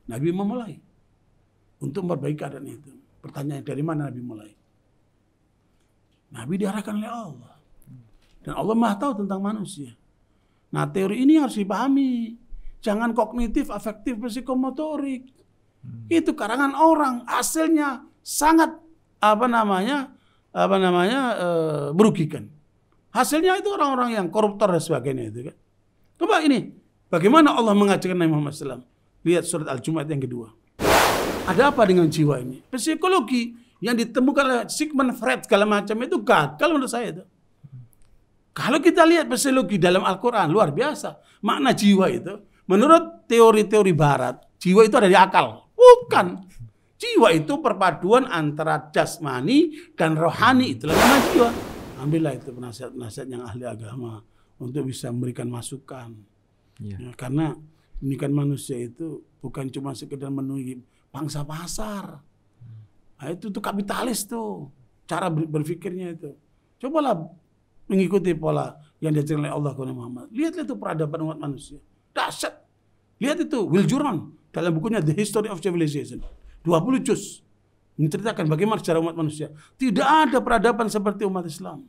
Nabi memulai untuk memperbaiki keadaan itu. Pertanyaan, dari mana Nabi mulai? Nabi diarahkan oleh Allah. Dan Allah Maha tahu tentang manusia. Nah, teori ini harus dipahami. Jangan kognitif, afektif, psikomotorik. Itu karangan orang, hasilnya sangat merugikan. Hasilnya itu orang-orang yang koruptor dan sebagainya itu kan. Coba ini, bagaimana Allah mengajarkan Nabi Muhammad SAW? Lihat surat Al-Jumu'ah yang kedua. Ada apa dengan jiwa ini? Psikologi yang ditemukan oleh Sigmund Freud segala macam itu gagal menurut saya itu. Kalau kita lihat psikologi dalam Al-Quran, luar biasa. Makna jiwa itu, menurut teori-teori barat, jiwa itu ada di akal. Bukan. Jiwa itu perpaduan antara jasmani dan rohani. Itulah nama jiwa. Ambillah itu penasihat-penasihat yang ahli agama untuk bisa memberikan masukan. Ya, karena ini kan manusia itu bukan cuma sekedar memenuhi pangsa pasar. Nah, itu kapitalis tuh. Cara berpikirnya itu. Cobalah mengikuti pola yang diajarkan oleh Allah kepada Muhammad. Lihat itu peradaban umat manusia. Dahsyat. Lihat itu Will Durant dalam bukunya The History of Civilization. 20 juz menceritakan bagaimana sejarah umat manusia. Tidak ada peradaban seperti umat Islam.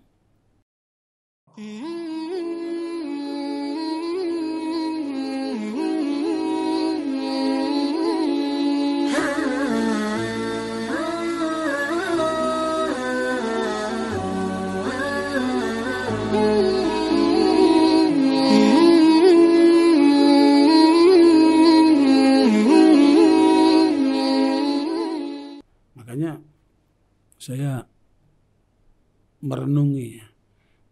Makanya saya merenungi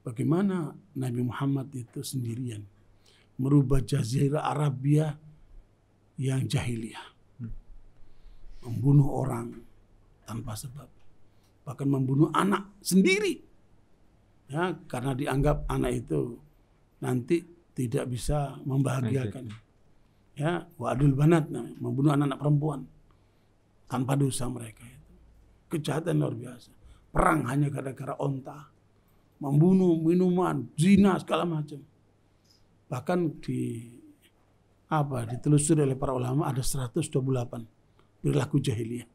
bagaimana Nabi Muhammad itu sendirian merubah Jazirah Arabia yang jahiliyah. Membunuh orang tanpa sebab. Bahkan membunuh anak sendiri. Ya, karena dianggap anak itu nanti tidak bisa membahagiakan. Ya, wa'adul banat, membunuh anak-anak perempuan tanpa dosa mereka itu. Kejahatan luar biasa. Perang hanya gara-gara onta. Membunuh, minuman, zina, segala macam. Bahkan ditelusuri oleh para ulama ada 128 perilaku jahiliyah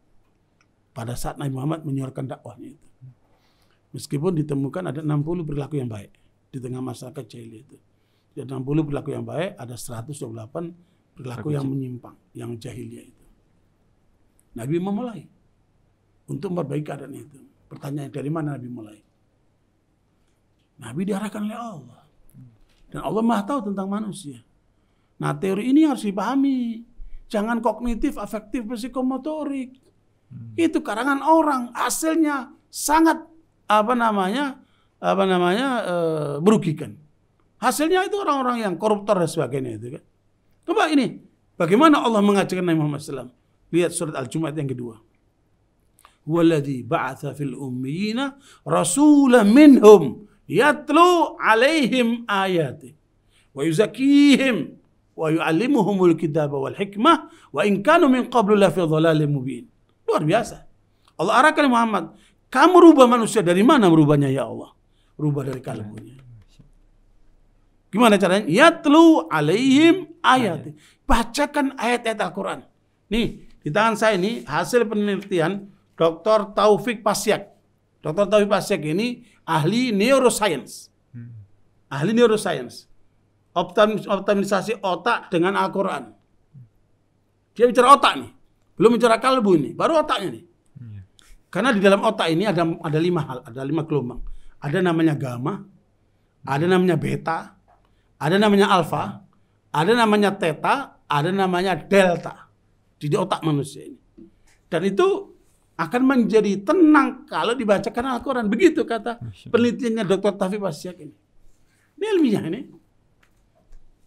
pada saat Nabi Muhammad menyuarakan dakwahnya itu. Meskipun ditemukan ada 60 perilaku yang baik di tengah masyarakat jahiliyah itu. Ada 60 perilaku yang baik, ada 128 perilaku yang menyimpang, yang jahiliyah itu. Nabi memulai untuk memperbaiki keadaan itu. Pertanyaan, dari mana Nabi mulai? Nabi diarahkan oleh Allah. Dan Allah Maha tahu tentang manusia. Nah, teori ini harus dipahami. Jangan kognitif, afektif, psikomotorik. Itu karangan orang, hasilnya sangat merugikan. Hasilnya itu orang-orang yang koruptor dan sebagainya itu kan. Coba ini, bagaimana Allah mengajarkan Nabi Muhammad SAW? Lihat surat Al-Jumu'ah yang kedua. Walladzi ba'atsa fil ummiyina rasulan minhum yatlu 'alaihim ayati wa yuzakkihim wa yu'allimuhumul kitaba wal hikmah wa in kanu min qablu la fi dhalalin mubin. Luar biasa. Allah arahkan Muhammad, kamu rubah manusia dari mana merubahnya ya Allah? Rubah dari kalbunya. Gimana caranya? Yatlu 'alaihim ayati. Bacakan ayat-ayat Al-Qur'an. Nih, di tangan saya ini hasil penelitian Dr. Taufik Pasyak. Dr. Taufik Pasyak ini ahli neuroscience. Ahli neuroscience. Optimisasi otak dengan Al-Quran. Dia bicara otak nih. Belum bicara kalbu ini. Baru otaknya nih. Karena di dalam otak ini ada 5 hal. Ada 5 gelombang. Ada namanya gamma. Ada namanya beta. Ada namanya alfa. Ada namanya theta. Ada namanya delta. Di otak manusia ini. Dan itu akan menjadi tenang kalau dibacakan Al-Quran. Begitu kata penelitiannya Dr. Taufik Pasyak ini. Ini ilmiah ini.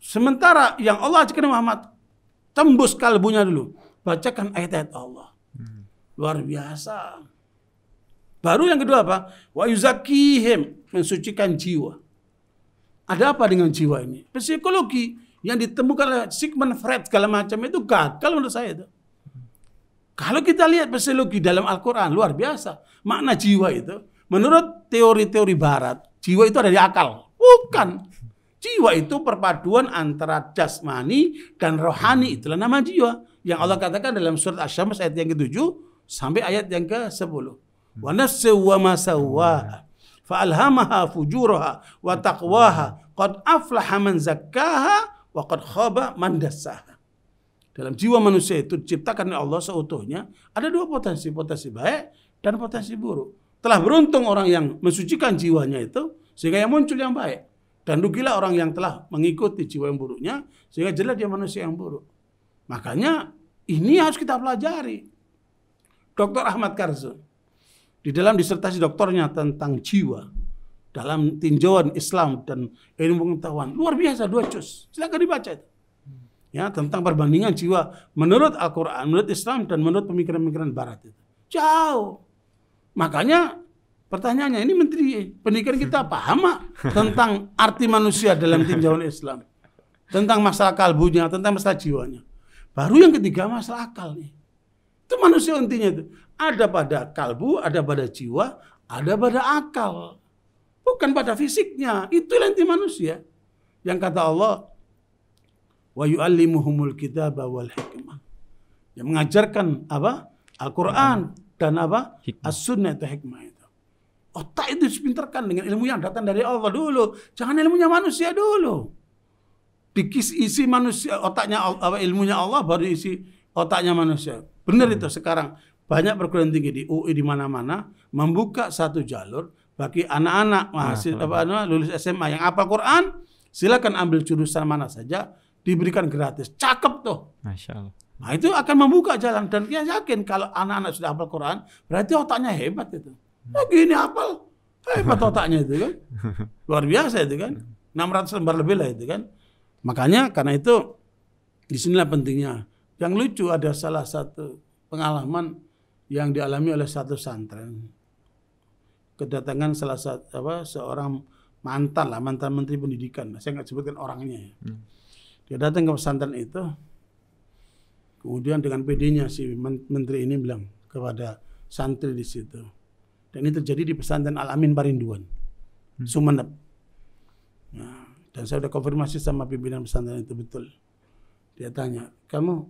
Sementara yang Allah ajarkan Muhammad, tembus kalbunya dulu. Bacakan ayat-ayat Allah. Luar biasa. Baru yang kedua apa? Wa yuzakkihim, mensucikan jiwa. Ada apa dengan jiwa ini? Psikologi yang ditemukan oleh Sigmund Freud segala macam itu gagal menurut saya itu. Kalau kita lihat psikologi dalam Al-Quran, luar biasa. Makna jiwa itu, menurut teori-teori barat, jiwa itu ada di akal. Bukan. Jiwa itu perpaduan antara jasmani dan rohani. Itulah nama jiwa. Yang Allah katakan dalam surat Asy-Syams ayat yang ke-7 sampai ayat yang ke-10. Wa nafsin wa ma sawwaha fa alhamaha fujuraha wa taqwaha qad aflaha man zakkaha wa qad khaba man dassaha. Dalam jiwa manusia itu diciptakan oleh Allah seutuhnya ada dua potensi, potensi baik dan potensi buruk. Telah beruntung orang yang mensucikan jiwanya itu sehingga yang muncul yang baik. Dan rugilah orang yang telah mengikuti jiwa yang buruknya sehingga jelas dia manusia yang buruk. Makanya ini harus kita pelajari. Dr. Ahmad Karzun di dalam disertasi doktornya tentang jiwa dalam tinjauan Islam dan ilmu pengetahuan luar biasa, 2 juz. Silakan dibaca itu. Ya, tentang perbandingan jiwa menurut Al-Qur'an, menurut Islam dan menurut pemikiran-pemikiran barat itu. Jauh. Makanya pertanyaannya, ini Menteri Pendidikan kita paham tentang arti manusia dalam tinjauan Islam, tentang masalah kalbunya, tentang masalah jiwanya. Baru yang ketiga masalah akal nih. Itu manusia intinya itu. Ada pada kalbu, ada pada jiwa, ada pada akal. Bukan pada fisiknya. Itu inti manusia. Yang kata Allah, wa yu'allimuhumul kitaba wal hikmah. Yang mengajarkan apa? Al-Quran dan apa? As-sunnah itu hikmah itu. Otak itu dipintarkan dengan ilmu yang datang dari Allah dulu. Jangan ilmunya manusia dulu. Isi manusia, otaknya apa, ilmunya Allah baru isi otaknya manusia. Benar itu. Sekarang banyak perguruan tinggi di UI di mana-mana membuka satu jalur bagi anak-anak mahasiswa lulus SMA yang hafal Quran, silakan ambil jurusan mana saja, diberikan gratis. Cakep tuh. Masya Allah. Nah itu akan membuka jalan dan dia yakin kalau anak-anak sudah hafal Quran berarti otaknya hebat itu. Nah, gini hafal, hebat otaknya itu kan. Luar biasa itu kan. 600 lembar lebih lah itu kan. Makanya karena itu disinilah pentingnya. Yang lucu ada salah satu pengalaman yang dialami oleh satu santren. Kedatangan salah satu seorang mantan menteri pendidikan. Saya nggak sebutkan orangnya. Ya. Dia datang ke pesantren itu. Kemudian dengan PD-nya si menteri ini bilang kepada santri di situ. Dan ini terjadi di pesantren Al-Amin Parinduan, Sumeneb. Nah, dan saya sudah konfirmasi sama pimpinan pesantren itu betul. Dia tanya, kamu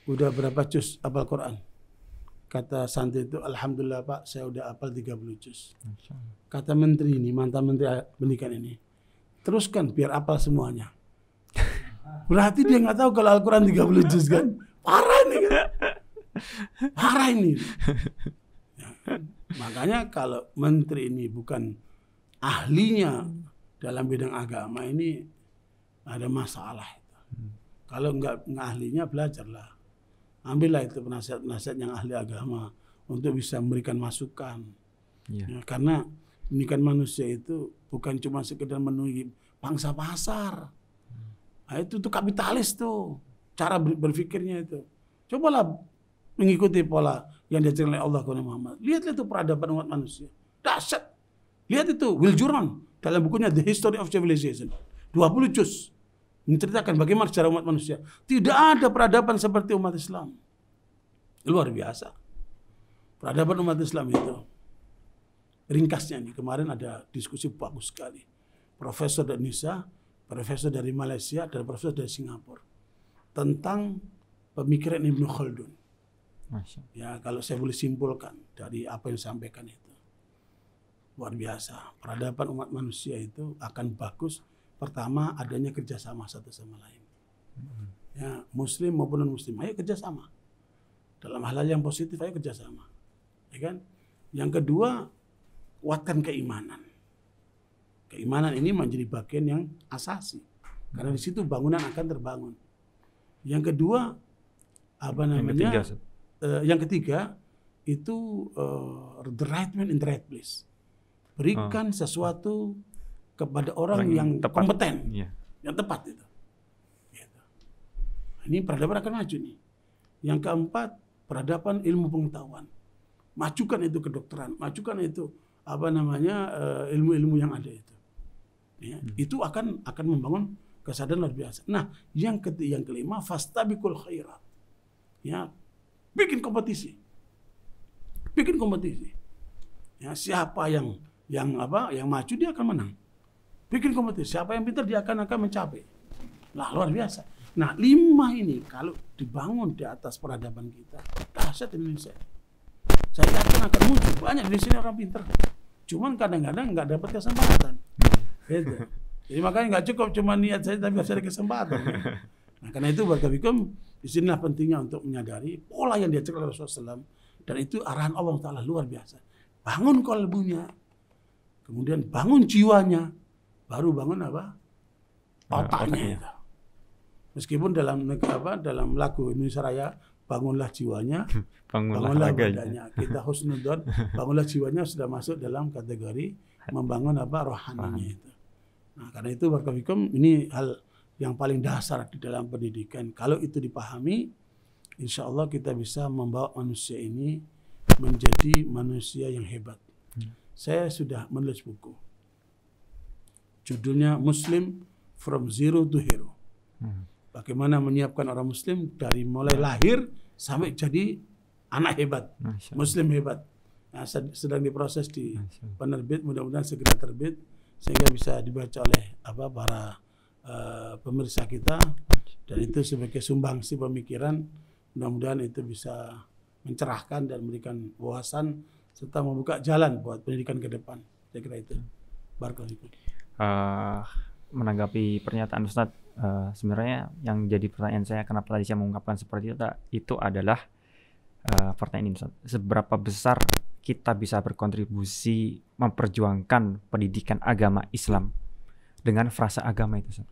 udah berapa juz hafal Quran? Kata santri itu, alhamdulillah Pak, saya udah hafal 30 juz. Kata menteri ini, mantan menteri pendidikan ini, teruskan biar hafal semuanya. Berarti dia nggak tahu kalau Al-Quran 30 juz kan? Parah ini kan? Parah ini. Ya, makanya kalau menteri ini bukan ahlinya dalam bidang agama ini ada masalah. Kalau nggak ahlinya belajarlah. Ambillah itu penasihat-penasihat yang ahli agama untuk bisa memberikan masukan. Ya, karena ini kan manusia itu bukan cuma sekedar memenuhi pangsa pasar. Nah, itu tuh kapitalis tuh. Cara berpikirnya itu. Cobalah mengikuti pola yang diajarkan oleh Allah kepada Muhammad. Lihat itu peradaban umat manusia. Dahsyat. Lihat itu Will Durant dalam bukunya The History of Civilization. 20 juz. Menceritakan bagaimana secara umat manusia. Tidak ada peradaban seperti umat Islam. Luar biasa. Peradaban umat Islam itu. Ringkasnya nih, kemarin ada diskusi bagus sekali. Profesor dari Indonesia, profesor dari Malaysia, dan profesor dari Singapura. Tentang pemikiran Ibnu Khaldun. Ya, kalau saya boleh simpulkan dari apa yang disampaikan itu. Luar biasa. Peradaban umat manusia itu akan bagus. Pertama, adanya kerjasama satu sama lain. Ya, Muslim maupun non-Muslim, ayo kerjasama. Dalam hal yang positif, ayo kerjasama. Ya kan? Yang kedua, kuatkan keimanan. Keimanan ini menjadi bagian yang asasi. Karena di situ bangunan akan terbangun. Yang kedua, apa namanya? Yang ketiga itu the right man in the right place. Berikan sesuatu kepada orang yang kompeten, yang tepat itu. Gitu. Ini peradaban akan maju nih. Yang keempat, peradaban ilmu pengetahuan. Majukan itu kedokteran, majukan itu apa namanya ilmu-ilmu yang ada itu. Ya, itu akan membangun kesadaran luar biasa. Nah, yang kelima, fastabiqul khairat. Ya, bikin kompetisi. Bikin kompetisi. Ya, siapa yang maju dia akan menang. Bikin kompetisi. Siapa yang pintar dia akan mencapai. Lah, luar biasa. Nah, 5 ini kalau dibangun di atas peradaban kita, dahsyat Indonesia. Saya yakin akan muncul banyak di sini orang pintar. Cuman kadang-kadang nggak dapat kesempatan. Gitu. Jadi makanya nggak cukup cuma niat saya tapi harus ada kesempatan. Nah, karena itu barakallahu fikum, disinilah pentingnya untuk menyadari pola yang diajarkan oleh Rasulullah SAW, dan itu arahan Allah Taala luar biasa. Bangun kalbunya, kemudian bangun jiwanya, baru bangun apa? Otaknya itu. Meskipun dalam lagu Indonesia Raya, bangunlah jiwanya, bangunlah badannya. Kita husnudzon, bangunlah jiwanya sudah masuk dalam kategori membangun apa? Rohaninya itu. Nah, karena itu barakallahu fikum, ini hal yang paling dasar di dalam pendidikan. Kalau itu dipahami, insya Allah kita bisa membawa manusia ini menjadi manusia yang hebat. Saya sudah menulis buku. Judulnya Muslim from Zero to Hero. Bagaimana menyiapkan orang Muslim dari mulai lahir sampai jadi anak hebat, Muslim hebat. Nah, sedang diproses di penerbit, mudah-mudahan segera terbit sehingga bisa dibaca oleh para pemirsa kita, dan itu sebagai sumbangsi pemikiran, mudah-mudahan itu bisa mencerahkan dan memberikan wawasan serta membuka jalan buat pendidikan ke depan. Saya kira itu. Barakallahu. Menanggapi pernyataan Ustadz, sebenarnya yang jadi pertanyaan saya kenapa tadi saya mengungkapkan seperti itu adalah pertanyaan ini, Ustadz. Seberapa besar kita bisa berkontribusi memperjuangkan pendidikan agama Islam dengan frasa agama itu, Ustadz?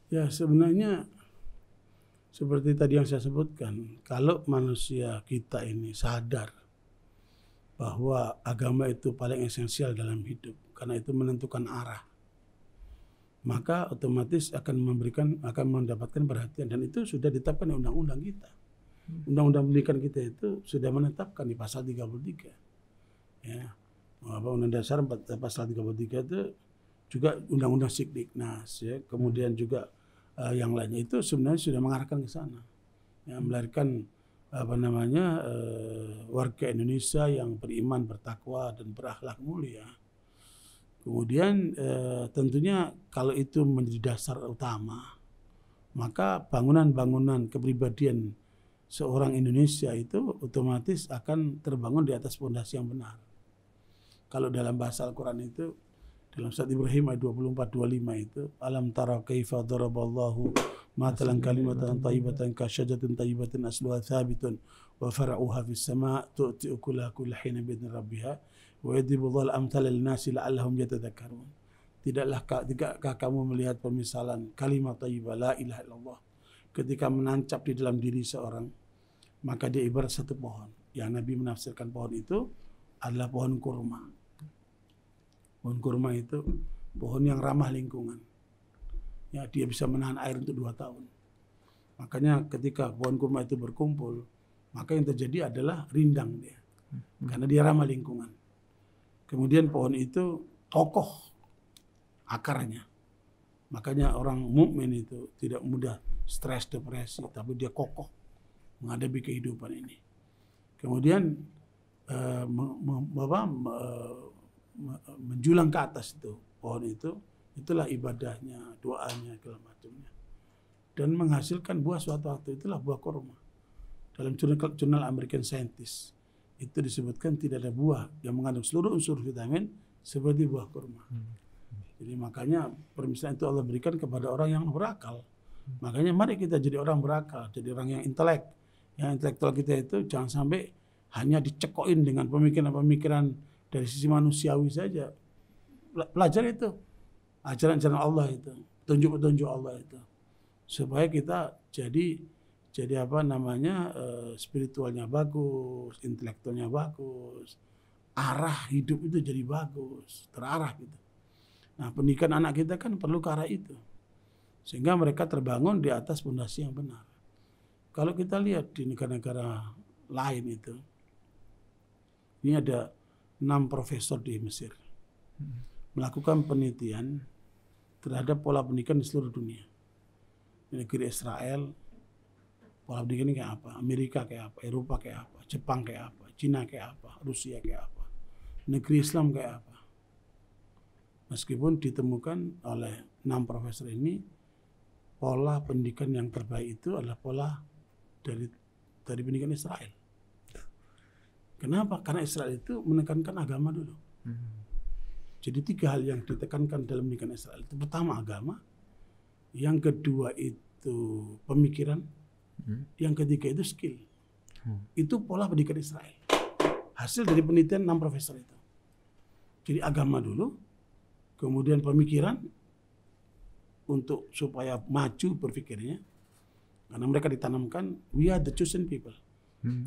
Ya, sebenarnya seperti tadi yang saya sebutkan, kalau manusia kita ini sadar bahwa agama itu paling esensial dalam hidup karena itu menentukan arah, maka otomatis akan mendapatkan perhatian, dan itu sudah ditetapkan di undang-undang kita. Undang-undang pendidikan kita itu sudah menetapkan di pasal 33. Ya. Undang Dasar pasal 33 itu juga undang-undang Sikdiknas, ya. Kemudian juga yang lainnya itu sebenarnya sudah mengarahkan ke sana. Ya, melahirkan warga Indonesia yang beriman, bertakwa dan berakhlak mulia. Kemudian tentunya kalau itu menjadi dasar utama, maka bangunan-bangunan kepribadian seorang Indonesia itu otomatis akan terbangun di atas fondasi yang benar. Kalau dalam bahasa Al-Quran itu, dalam surat Ibrahim ayat 24-25 itu, alam tara kaifa daraballahu matalan kalimatan tayyibatan ka syajaratin tayyibatin asluha thabitun wa far'uha fis sama' tu'ti ukulaha kulla hina bi'idzni rabbiha wa yadribullahu al-amthala lin-nasi la'allahum yatadhakkarun. Tidakkah kamu melihat pemisalan kalimat thayyibah la ilaha illallah ketika menancap di dalam diri seorang, maka dia ibarat satu pohon. Yang Nabi menafsirkan pohon itu adalah pohon kurma. Pohon kurma itu pohon yang ramah lingkungan. Ya, dia bisa menahan air untuk 2 tahun. Makanya ketika pohon kurma itu berkumpul, maka yang terjadi adalah rindang dia. Karena dia ramah lingkungan. Kemudian pohon itu kokoh akarnya. Makanya orang mukmin itu tidak mudah stres, depresi, tapi dia kokoh menghadapi kehidupan ini. Kemudian menjulang ke atas itu pohon itu, itulah ibadahnya, doanya, segala macamnya, dan menghasilkan buah suatu waktu, itulah buah kurma. Dalam jurnal American Scientist itu disebutkan tidak ada buah yang mengandung seluruh unsur vitamin seperti buah kurma. Jadi makanya permisalan itu Allah berikan kepada orang yang berakal. Makanya mari kita jadi orang berakal, jadi orang yang intelek. Yang intelektual kita itu jangan sampai hanya dicekokin dengan pemikiran-pemikiran dari sisi manusiawi saja. Pelajari itu ajaran-ajaran Allah itu, petunjuk-petunjuk Allah itu, supaya kita jadi spiritualnya bagus, intelektualnya bagus, arah hidup itu jadi bagus, terarah gitu. Nah, pendidikan anak kita kan perlu ke arah itu, sehingga mereka terbangun di atas fondasi yang benar. Kalau kita lihat di negara-negara lain itu, ini ada 6 profesor di Mesir melakukan penelitian terhadap pola pendidikan di seluruh dunia. Di negeri Israel, pola pendidikan ini kayak apa? Amerika kayak apa? Eropa kayak apa? Jepang kayak apa? Cina kayak apa? Rusia kayak apa? Negeri Islam kayak apa? Meskipun ditemukan oleh 6 profesor ini pola pendidikan yang terbaik itu adalah pola dari pendidikan Israel. Kenapa? Karena Israel itu menekankan agama dulu. Jadi 3 hal yang ditekankan dalam pendidikan Israel itu: pertama agama, yang kedua itu pemikiran, yang ketiga itu skill. Itu pola pendidikan Israel. Hasil dari penelitian 6 profesor itu. Jadi agama dulu, kemudian pemikiran untuk supaya maju berpikirnya, karena mereka ditanamkan we are the chosen people.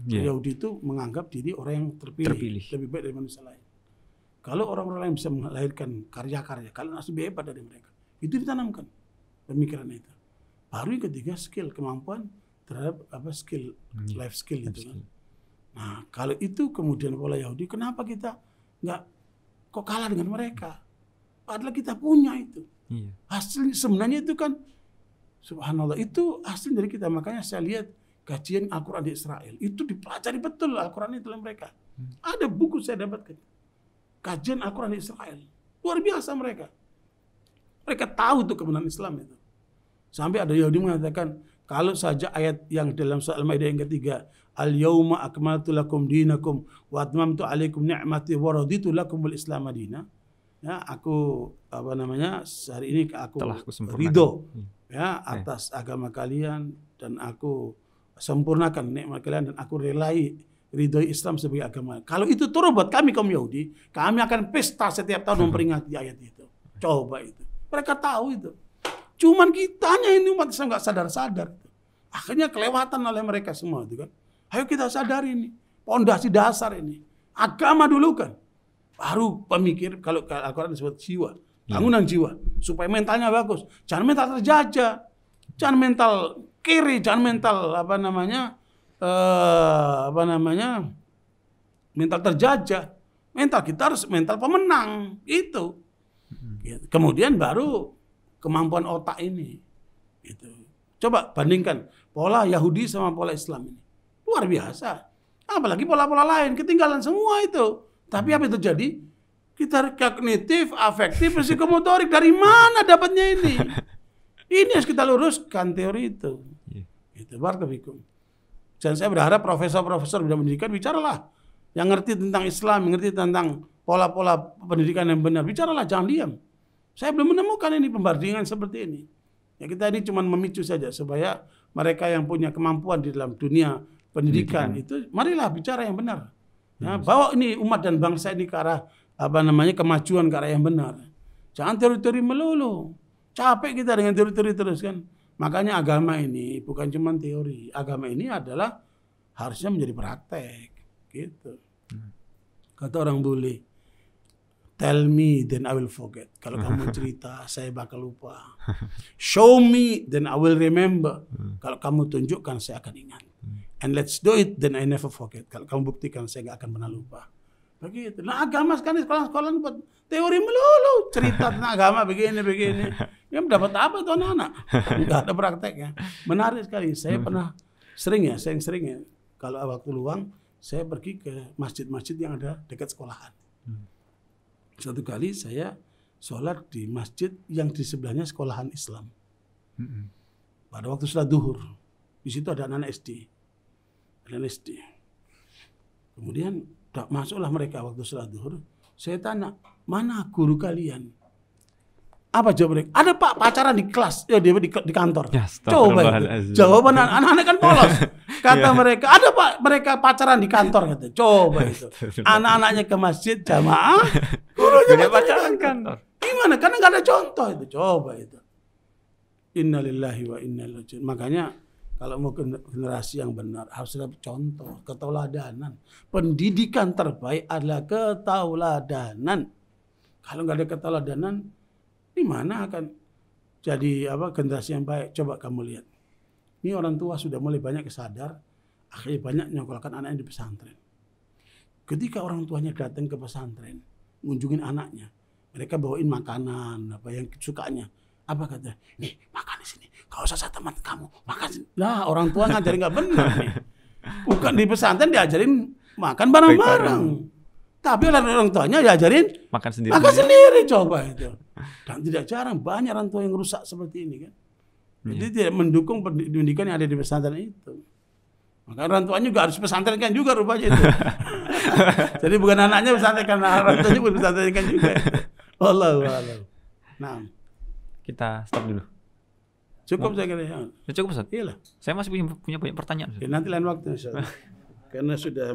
Yahudi itu menganggap diri orang yang terpilih, lebih baik dari manusia lain. Kalau orang-orang lain bisa melahirkan karya-karya, kalian harus lebih hebat dari mereka. Itu ditanamkan pemikiran itu. Baru yang ketiga skill, kemampuan terhadap skill, life skill itu kan. Nah, kalau itu kemudian pola Yahudi, kenapa kita nggak kok kalah dengan mereka? Padahal kita punya itu. Hasil sebenarnya itu kan, subhanallah, itu hasil dari kita. Makanya saya lihat kajian Al-Quran di Israel itu dipelajari betul Al-Quran itu oleh mereka. Ada buku saya dapatkan kajian Al-Quran di Israel, luar biasa mereka. Mereka tahu tuh kebenaran Islam itu. Sampai ada Yahudi mengatakan, kalau saja ayat yang dalam surah Al-Maidah yang ketiga, al-yauma akmaltu lakum dinakum wa atmamtu alaikum ni'mati wa raditu lakumul Islam madina. Ya, aku hari ini aku ridho ya atas agama kalian, dan aku sempurnakan nikmat kalian, dan aku ridhoi Islam sebagai agama. Kalau itu turun buat kami kaum Yahudi, kami akan pesta setiap tahun memperingati ayat itu. Coba itu. Mereka tahu itu. Cuman kitanya ini umat Islam nggak sadar-sadar. Akhirnya kelewatan oleh mereka semua itu kan. Ayo kita sadari ini. Pondasi dasar ini. Agama dulu kan. Baru pemikir, kalau Al-Quran disebut jiwa. Bangunan jiwa. Supaya mentalnya bagus. Jangan mental terjajah. Jangan mental kiri, jangan mental mental terjajah. Mental kita harus mental pemenang itu. Kemudian baru kemampuan otak ini. Gitu. Coba bandingkan pola Yahudi sama pola Islam ini, luar biasa. Apalagi pola-pola lain ketinggalan semua itu. Tapi apa yang terjadi? Kita kognitif, afektif, psikomotorik, dari mana dapatnya ini? Ini harus kita luruskan teori itu. Itu barakallahu. Dan saya berharap profesor-profesor bidang pendidikan bicaralah. Yang ngerti tentang Islam, yang ngerti tentang pola-pola pendidikan yang benar, bicaralah, jangan diam. Saya belum menemukan ini pembandingan seperti ini. Ya, kita ini cuma memicu saja supaya mereka yang punya kemampuan di dalam dunia pendidikan itu, marilah bicara yang benar. Ya, bawa ini umat dan bangsa ini ke arah kemajuan, ke arah yang benar. Jangan teori-teori melulu. Capek kita dengan teori-teori terus kan. Makanya agama ini bukan cuma teori. Agama ini adalah harusnya menjadi praktek. Gitu. Kata orang bule, tell me then I will forget. Kalau kamu cerita, saya bakal lupa. Show me then I will remember. Kalau kamu tunjukkan, saya akan ingat. And let's do it then I never forget. Kalau kamu buktikan, saya gak akan pernah lupa. Begitu. Nah, agama sekarang sekolah-sekolah buat teori melulu, cerita tentang agama begini. Ya dapat apa itu anak-anak? Enggak ada prakteknya. Menarik sekali. Saya pernah sering ya, kalau waktu luang saya pergi ke masjid-masjid yang ada dekat sekolahan. Suatu kali saya sholat di masjid yang di sebelahnya sekolahan Islam. Pada waktu sholat duhur, di situ ada anak SD. Kemudian masuklah mereka waktu sholat duhur. Saya tanya, mana guru kalian? Apa jawabannya? Ada pak, pacaran di kelas, di kantor. Ya, coba itu. Jawaban anak-anak kan polos. Kata mereka, ada pak, mereka pacaran di kantor. Kata. Coba itu. Anak-anaknya ke masjid jamaah, gurunya pacaran di kantor. Gimana? Karena nggak ada contoh itu. Coba itu. Innalillahi wa inna ilaihi raji'un. Makanya kalau mau generasi yang benar harus ada contoh, keteladanan. Pendidikan terbaik adalah keteladanan. Kalau nggak ada keteladanan, di mana akan jadi generasi yang baik? Coba kamu lihat. Ini orang tua sudah mulai banyak kesadar, akhirnya banyak nyekolahkan anaknya di pesantren. Ketika orang tuanya datang ke pesantren, ngunjungin anaknya, mereka bawain makanan apa yang sukanya. Apa kata? Nih, makan di sini. Kau usah sama teman kamu, makan sini. Lah, orang tua ngajarin nggak benar nih. Bukan di pesantren diajarin makan bareng-bareng. Tapi orang tuanya diajarin makan sendiri. Coba itu. Dan tidak jarang banyak orang tua yang rusak seperti ini kan. Jadi tidak mendukung pendidikan yang ada di pesantren itu. Maka orang tuanya juga harus pesantrenkan juga rupanya itu. Jadi bukan anaknya pesantrenkan, orang tuanya pun pesantrenkan juga. Wallahu a'lam. Nah, Kita stop dulu. cukup saya kira. Ya. Cukup Ustaz. Iyalah. Saya masih punya banyak pertanyaan. Ya, nanti lain waktu insyaallah. Karena sudah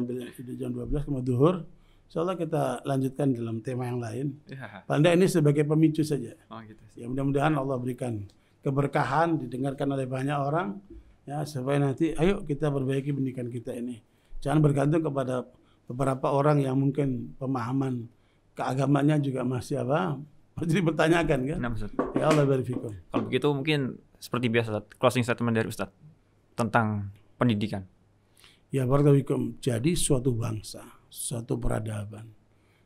jam 12 mau duhur. Insyaallah kita lanjutkan dalam tema yang lain. Ya. Panda ini sebagai pemicu saja. Oh gitu. Ya mudah-mudahan Allah berikan keberkahan, didengarkan oleh banyak orang. Ya, supaya nanti ayo kita perbaiki pendidikan kita ini. Jangan bergantung kepada beberapa orang yang mungkin pemahaman keagamannya juga masih masih dipertanyakan kan. Nah, Ustaz. Ya Allah barifikum. Kalau begitu mungkin seperti biasa Ustaz, closing statement dari Ustaz tentang pendidikan. Ya barakallahu. Jadi suatu bangsa, suatu peradaban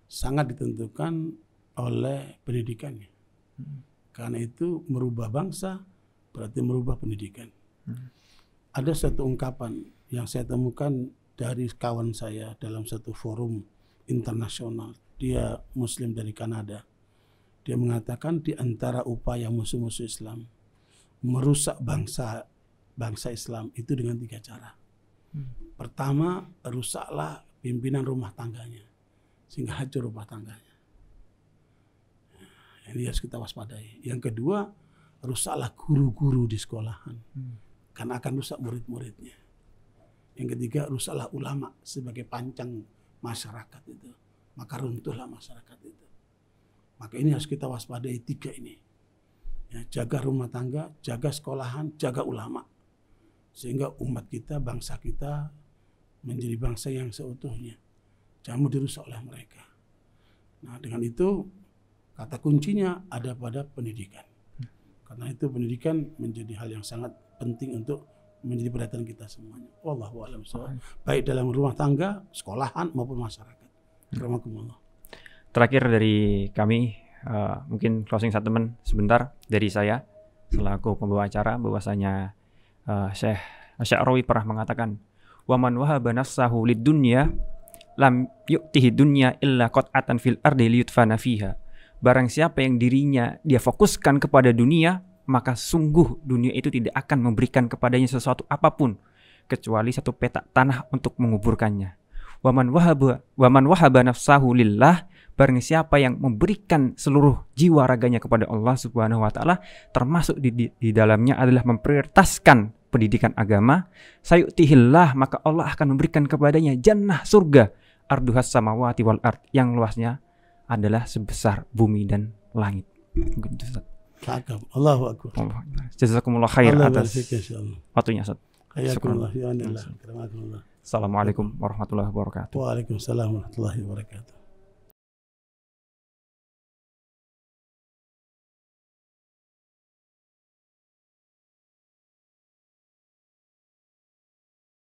sangat ditentukan oleh pendidikannya. Karena itu merubah bangsa berarti merubah pendidikan. Ada satu ungkapan yang saya temukan dari kawan saya dalam satu forum internasional. Dia Muslim dari Kanada. Dia mengatakan di antara upaya musuh-musuh Islam merusak bangsa Islam itu dengan 3 cara. Pertama, rusaklah pimpinan rumah tangganya sehingga hancur rumah tangganya. Ini harus kita waspadai. Yang kedua, rusaklah guru-guru di sekolahan. Karena akan rusak murid-muridnya. Yang ketiga, rusaklah ulama sebagai pancang masyarakat itu. Maka runtuhlah masyarakat itu. Maka ini harus kita waspadai 3 ini. Ya, jaga rumah tangga, jaga sekolahan, jaga ulama. Sehingga umat kita, bangsa kita menjadi bangsa yang seutuhnya. Jangan mau dirusak oleh mereka. Nah, dengan itu kata kuncinya ada pada pendidikan. Karena itu pendidikan menjadi hal yang sangat penting untuk menjadi perhatian kita semuanya. Wallahu a'lam bishawab. Baik dalam rumah tangga, sekolahan maupun masyarakat. Alhamdulillah. Terakhir dari kami, mungkin closing statement sebentar dari saya selaku pembawa acara, bahwasanya Syekh Asy'arawi pernah mengatakan, "Wa man wahaba nafsahu lid-dunya lam yu'tihi dunya illa qat'atan fil ardi liyudfana fiha." Barang siapa yang dirinya dia fokuskan kepada dunia, maka sungguh dunia itu tidak akan memberikan kepadanya sesuatu apapun kecuali satu petak tanah untuk menguburkannya. Waman wahaba nafsahu lillah, barang siapa yang memberikan seluruh jiwa raganya kepada Allah Subhanahu wa taala, termasuk di dalamnya adalah memprioritaskan pendidikan agama, sayu'tihillah, maka Allah akan memberikan kepadanya jannah, surga, arduhas samawati wal ard, yang luasnya adalah sebesar bumi dan langit. Mungkin itu Ustaz. Allahu akbar. Jazakumullah khair Allah atas barik insyaallah. waktunya Ustaz. Hayakumullah ya Allah. Assalamualaikum warahmatullahi wabarakatuh. Waalaikumsalam warahmatullahi wabarakatuh.